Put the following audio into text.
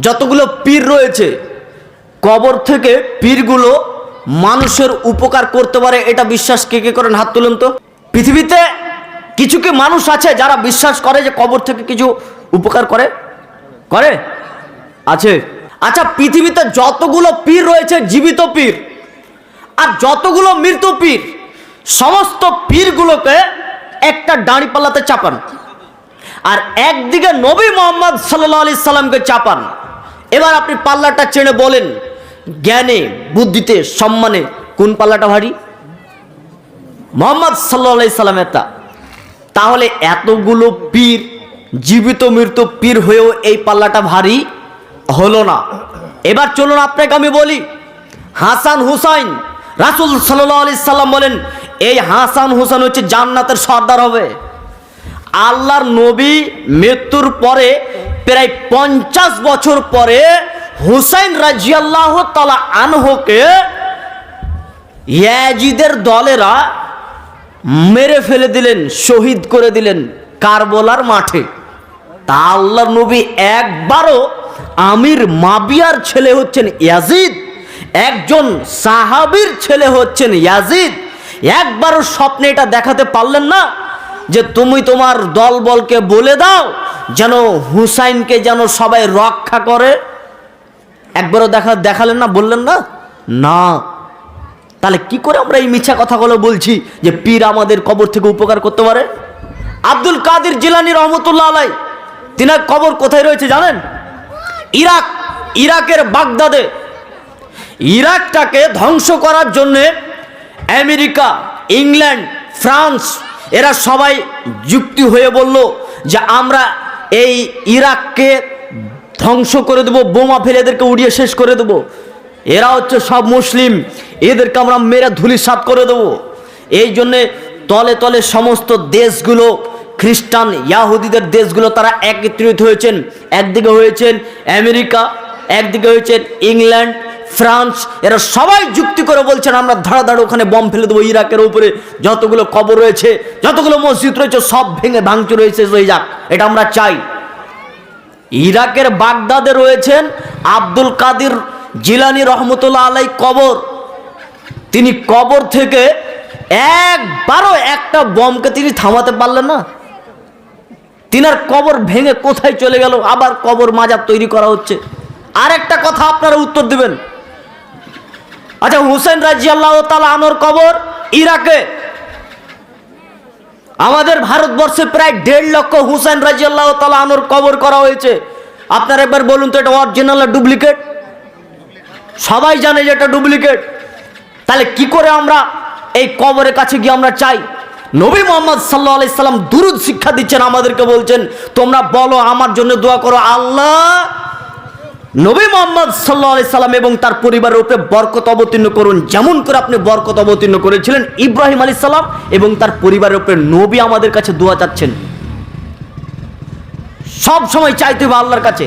যতগুলো পীর রয়েছে, কবর থেকে পীরগুলো মানুষের উপকার করতে পারে, এটা বিশ্বাস কে কে করেন? হাত তুলুন তো। পৃথিবীতে কিছু কি মানুষ আছে যারা বিশ্বাস করে যে কবর থেকে কিছু উপকার করে? করে? আছে। আচ্ছা, পৃথিবীতে যতগুলো পীর রয়েছে, জীবিত পীর আর যতগুলো মৃত পীর, সমস্ত পীরগুলোকে একটা দাঁড়িপাল্লাতে চাপান, আর একদিকে নবী মুহাম্মদ সাল্লাল্লাহু আলাইহি সাল্লামকে চাপান। এবার আপনি পাল্লাটা চেনে বলেন, জ্ঞানে, বুদ্ধিতে, সম্মানে কোন পাল্লাটা ভারী? মুহাম্মদ সাল্লাল্লাহু আলাইহি সাল্লামেরটা। তাহলে এতগুলো পীর, জীবিত মৃত পীর হয়েও এই পাল্লাটা ভারী হলো না। এবার চলুন আপনাকে আমি বলি, হাসান হুসাইন, রাসূল সাল্লাল্লাহু আলাইহি সাল্লাম বলেন এই হাসান হুসাইন হচ্ছে জান্নাতের সর্দার হবে। আল্লাহর নবী মৃত্যুর পরে প্রায় 50 বছর পরে হুসাইন রাদিয়াল্লাহু তাআলা আনহুকে ইয়াজিদের দলেরা মেরে ফেলে দিলেন, শহীদ করে দিলেন কারবালার মাঠে। তা আল্লাহর নবী একবারও আমির মাবিয়ার ছেলে হচ্ছেন ইয়াজিদ, একজন সাহাবীর ছেলে হচ্ছেন ইয়াজিদ, একবারও স্বপ্নে এটা দেখাতে পারলেন না যে তুমি তোমার দলবলকে বলে দাও যেন হুসাইনকে যেন সবাই রক্ষা করে? একবারও দেখালেন না, বললেন না? না। তাহলে কি করে আমরা এই মিথ্যা কথাগুলো বলছি যে পীর আমাদের কবর থেকে উপকার করতে পারে? আব্দুল কাদের জিলানী রহমতুল্লাহ আলাইহি, তিনার কবর কোথায় রয়েছে জানেন? ইরাকের বাগদাদে। ইরাকটাকে ধ্বংস করার জন্যে আমেরিকা, ইংল্যান্ড, ফ্রান্স এরা সবাই যুক্তি হয়ে বলল যে আমরা এই ইরাককে ধ্বংস করে দেবো, বোমা ফেলে এদেরকে উড়িয়ে শেষ করে দেবো। এরা হচ্ছে সব মুসলিম, এদেরকে আমরা মেরে ধূলিসাৎ করে দেবো। এই জন্যে তলে তলে সমস্ত দেশগুলো, খ্রিস্টান ইয়াহুদিদের দেশগুলো তারা একত্রিত হয়েছেন। একদিকে হয়েছেন আমেরিকা, একদিকে হয়েছেন ইংল্যান্ড, ফ্রান্স, এরা সবাই যুক্তি করে বলছেন আমরা ধাড়াধাড় ওখানে বম ফেলে দেবো, ইরাকের উপরে যতগুলো কবর রয়েছে, যতগুলো মসজিদ রয়েছে সব ভেঙে ভাঙচুর হয়েছে হয়ে যাক, এটা আমরা চাই। ইরাকের বাগদাদে রয়েছেন আব্দুল কাদের জিলানী রহমতুল্লাহ আলাইহি কবর। তিনি কবর থেকে একবারও একটা বমকে তিনি থামাতে পারলেন না। তিনার কবর ভেঙে কোথায় চলে গেল? আবার কবর মাজার তৈরি করা হচ্ছে। আর একটা কথা আপনারা উত্তর দিবেন। আচ্ছা, হুসাইন রাদিয়াল্লাহু তাআলা আনহুর কবর ইরাকে। আমাদের ভারতবর্ষে প্রায় 1.5 লক্ষ হুসাইন রাদিয়াল্লাহু তাআলা আনহুর কবর করা হয়েছে। আপনারা একবার বলুন তো এটা অরিজিনাল না ডুপ্লিকেট? সবাই জানে যে এটা ডুপ্লিকেট। তাহলে কি করে আমরা এই কবরের কাছে গিয়ে আমরা চাই? নবী মুহাম্মদ সাল্লাল্লাহু আলাইহি সাল্লাম দুরূদ শিক্ষা দিচ্ছেন, আমাদেরকে বলছেন তোমরা বলো আমার জন্য দোয়া করো, আল্লাহ নবী মুহাম্মদ সাল্লাল্লাহু আলাইহি সাল্লাম এবং তার পরিবারের উপরে বরকত অবতীর্ণ করুন, যেমন করে আপনি বরকত অবতীর্ণ করেছিলেন ইব্রাহিম আলাইহিস সালাম এবং তার পরিবারের উপরে। নবী আমাদের কাছে দোয়া চাচ্ছেন, সব সময় চাইতে হবে আল্লাহর কাছে।